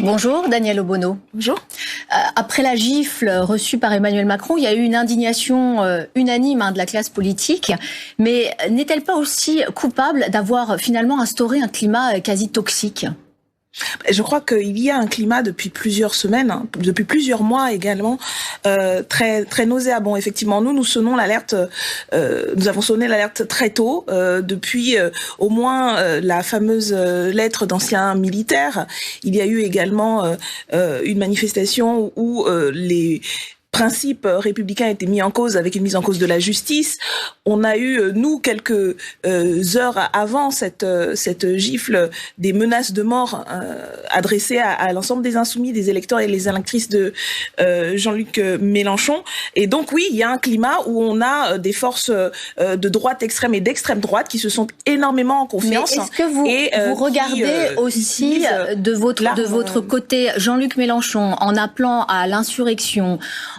Bonjour Danielle Obono. Bonjour. Après la gifle reçue par Emmanuel Macron, il y a eu une indignation unanime de la classe politique. Mais n'est-elle pas aussi coupable d'avoir finalement instauré un climat quasi toxique ? Je crois qu'il y a un climat depuis plusieurs semaines, depuis plusieurs mois également, très très nauséabond. Effectivement, nous sonnons l'alerte. Nous avons sonné l'alerte très tôt, depuis au moins la fameuse lettre d'anciens militaires. Il y a eu également une manifestation où les principes républicains étaient mis en cause avec une mise en cause de la justice. On a eu, nous, quelques heures avant cette gifle, des menaces de mort adressées à l'ensemble des insoumis, des électeurs et les électrices de Jean-Luc Mélenchon. Et donc, oui, il y a un climat où on a des forces de droite extrême et d'extrême droite qui se sont énormément en confiance. Mais est-ce que vous regardez aussi de votre côté Jean-Luc Mélenchon en appelant à l'insurrection,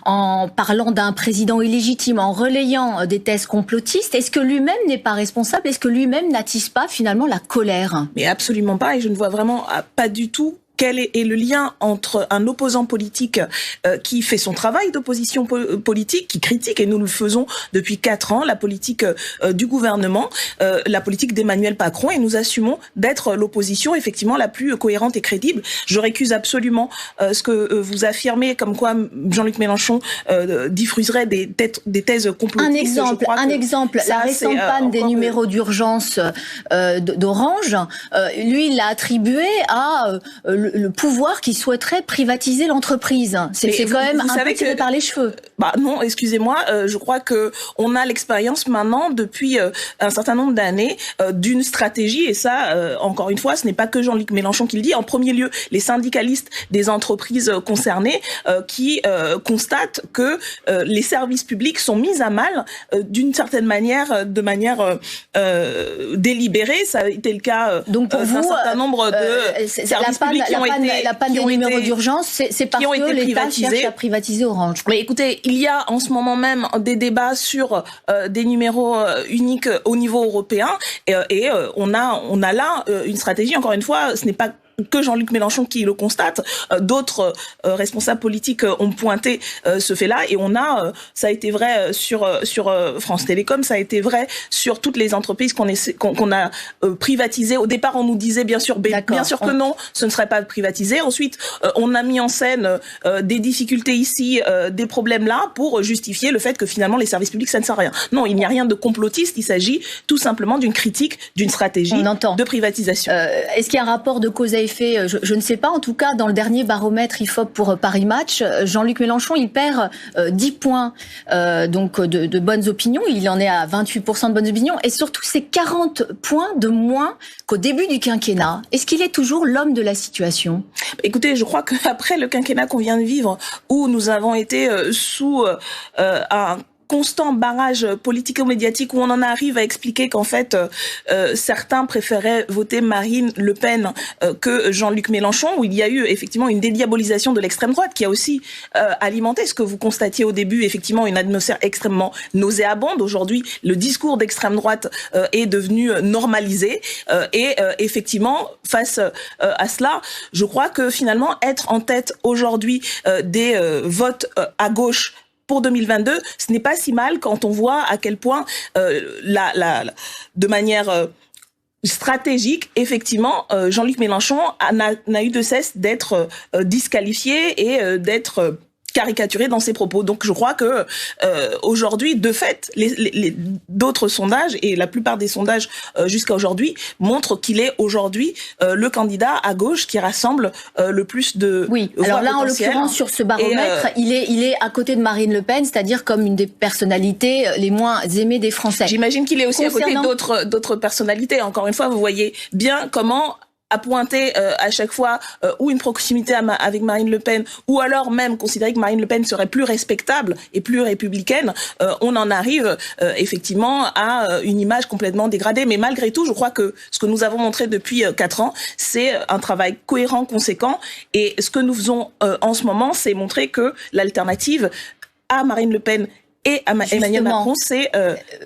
en parlant d'un président illégitime, en relayant des thèses complotistes, est-ce que lui-même n'est pas responsable ? Est-ce que lui-même n'attise pas finalement la colère ? Mais absolument pas, et je ne vois vraiment pas du tout quel est le lien entre un opposant politique qui fait son travail d'opposition politique, qui critique, et nous le faisons depuis 4 ans, la politique du gouvernement, la politique d'Emmanuel Macron, et nous assumons d'être l'opposition effectivement la plus cohérente et crédible. Je récuse absolument ce que vous affirmez, comme quoi Jean-Luc Mélenchon diffuserait des thèses complotistes. Un exemple, la récente panne des numéros d'urgence d'Orange, lui, il l'a attribué à le pouvoir qui souhaiterait privatiser l'entreprise. C'est quand même un peu tiré par les cheveux. Non, excusez-moi, je crois que on a l'expérience maintenant depuis un certain nombre d'années d'une stratégie, et ça, encore une fois, ce n'est pas que Jean-Luc Mélenchon qui le dit. En premier lieu, les syndicalistes des entreprises concernées qui constatent que les services publics sont mis à mal d'une certaine manière, de manière délibérée. Ça a été le cas donc pour vous, d'un certain nombre de services publics la panne des numéros d'urgence, c'est parce que l'État cherche à privatiser Orange. Mais écoutez, il y a en ce moment même des débats sur des numéros uniques au niveau européen, et on a là une stratégie. Encore une fois, ce n'est pas que Jean-Luc Mélenchon qui le constate, d'autres responsables politiques ont pointé ce fait-là, et ça a été vrai sur France Télécom, ça a été vrai sur toutes les entreprises qu'on a privatisées. Au départ, on nous disait bien sûr que non, ce ne serait pas privatisé. Ensuite, on a mis en scène des difficultés ici, des problèmes là, pour justifier le fait que finalement les services publics ça ne sert à rien. Non, il n'y a rien de complotiste, il s'agit tout simplement d'une critique d'une stratégie de privatisation. Est-ce qu'il y a un rapport de cause à effet ? Je ne sais pas. En tout cas, dans le dernier baromètre IFOP pour Paris Match, Jean-Luc Mélenchon, il perd 10 points donc de bonnes opinions. Il en est à 28% de bonnes opinions. Et surtout, c'est 40 points de moins qu'au début du quinquennat. Est-ce qu'il est toujours l'homme de la situation ? Écoutez, je crois qu'après le quinquennat qu'on vient de vivre, où nous avons été sous un constant barrage politico-médiatique, où on en arrive à expliquer qu'en fait certains préféraient voter Marine Le Pen que Jean-Luc Mélenchon, où il y a eu effectivement une dédiabolisation de l'extrême droite qui a aussi alimenté ce que vous constatiez au début, effectivement une atmosphère extrêmement nauséabonde. Aujourd'hui, le discours d'extrême droite est devenu normalisé, et effectivement face à cela, je crois que finalement être en tête aujourd'hui des votes à gauche pour 2022, ce n'est pas si mal quand on voit à quel point, de manière stratégique, effectivement, Jean-Luc Mélenchon n'a eu de cesse d'être disqualifié et d'être caricaturé dans ses propos. Donc je crois que aujourd'hui, de fait, d'autres sondages, et la plupart des sondages jusqu'à aujourd'hui, montrent qu'il est aujourd'hui le candidat à gauche qui rassemble le plus de voix potentielles. Alors là, en l'occurrence, sur ce baromètre, il est à côté de Marine Le Pen, c'est-à-dire comme une des personnalités les moins aimées des Français. J'imagine qu'il est aussi à côté d'autres personnalités. Encore une fois, vous voyez bien comment à pointer à chaque fois ou une proximité avec Marine Le Pen, ou alors même considérer que Marine Le Pen serait plus respectable et plus républicaine, on en arrive effectivement à une image complètement dégradée. Mais malgré tout, je crois que ce que nous avons montré depuis 4 ans, c'est un travail cohérent, conséquent, et ce que nous faisons en ce moment, c'est montrer que l'alternative à Marine Le Pen et Emmanuel Macron, c'est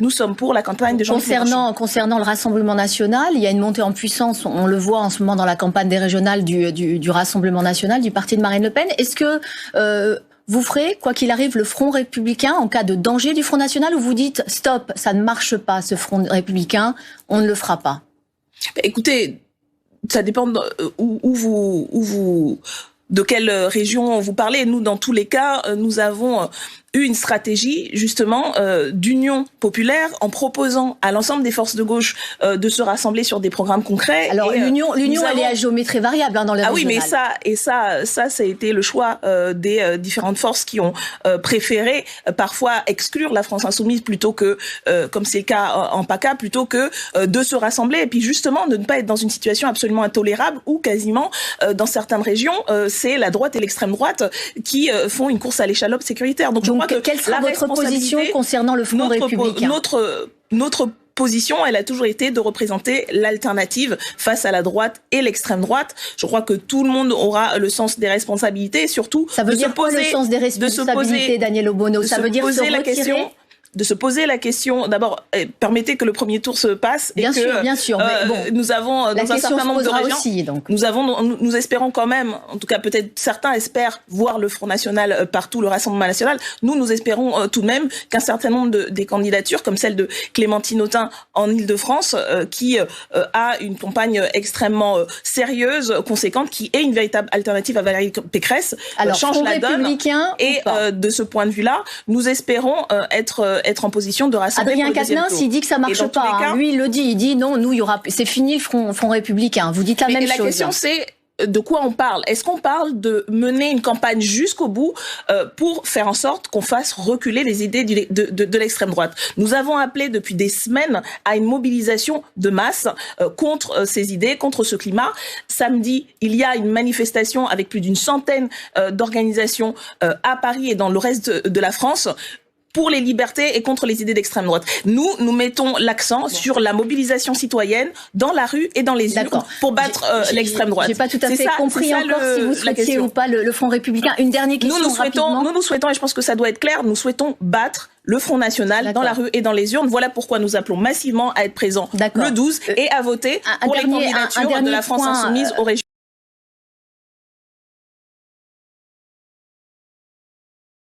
nous sommes pour la campagne de Jean-Luc Mélenchon. Concernant le Rassemblement national, il y a une montée en puissance, on le voit en ce moment dans la campagne des régionales du Rassemblement national, du parti de Marine Le Pen. Est-ce que vous ferez, quoi qu'il arrive, le Front républicain en cas de danger du Front national, ou vous dites stop, ça ne marche pas ce Front républicain, on ne le fera pas? Écoutez, ça dépend de quelle région vous parlez. Nous, dans tous les cas, nous avons eu une stratégie justement d'union populaire en proposant à l'ensemble des forces de gauche de se rassembler sur des programmes concrets. Alors l'union elle est à géométrie variable dans les régionales. Oui, mais ça a été le choix des différentes forces qui ont préféré parfois exclure la France insoumise plutôt que, comme c'est le cas en PACA, plutôt que de se rassembler et puis justement de ne pas être dans une situation absolument intolérable où quasiment dans certaines régions c'est la droite et l'extrême droite qui font une course à l'échalote sécuritaire. Donc quelle sera votre position concernant le Front républicain? Notre position, elle a toujours été de représenter l'alternative face à la droite et l'extrême droite. Je crois que tout le monde aura le sens des responsabilités et surtout ça veut dire quoi le sens des responsabilités, Daniel Obono? Ça veut dire se retirer de se poser la question, d'abord, permettez que le premier tour se passe et bien sûr, mais bon, nous avons dans un certain nombre de régions, aussi, donc. nous espérons quand même, en tout cas peut-être certains espèrent voir le Front National partout, le Rassemblement National. Nous espérons tout de même qu'un certain nombre des candidatures, comme celle de Clémentine Autain en Île-de-France, qui a une campagne extrêmement sérieuse, conséquente, qui est une véritable alternative à Valérie Pécresse, change la donne. Et de ce point de vue-là, nous espérons être en position de rassembler. Adrien Quatennens, il dit que ça marche pas. Cas, lui, il le dit. Il dit non, nous, c'est fini le Front républicain. Vous dites la même chose. La question, c'est de quoi on parle? Est-ce qu'on parle de mener une campagne jusqu'au bout pour faire en sorte qu'on fasse reculer les idées de l'extrême droite? Nous avons appelé depuis des semaines à une mobilisation de masse contre ces idées, contre ce climat. Samedi, il y a une manifestation avec plus d'une centaine d'organisations à Paris et dans le reste de la France pour les libertés et contre les idées d'extrême droite. Nous mettons l'accent sur la mobilisation citoyenne dans la rue et dans les urnes pour battre l'extrême droite. J'ai pas tout à fait compris encore si vous souhaitiez ou pas le Front républicain. Une dernière question nous souhaitons, et je pense que ça doit être clair, nous souhaitons battre le Front National dans la rue et dans les urnes. Voilà pourquoi nous appelons massivement à être présents le 12 et à voter pour les candidatures de la France Insoumise aux régions.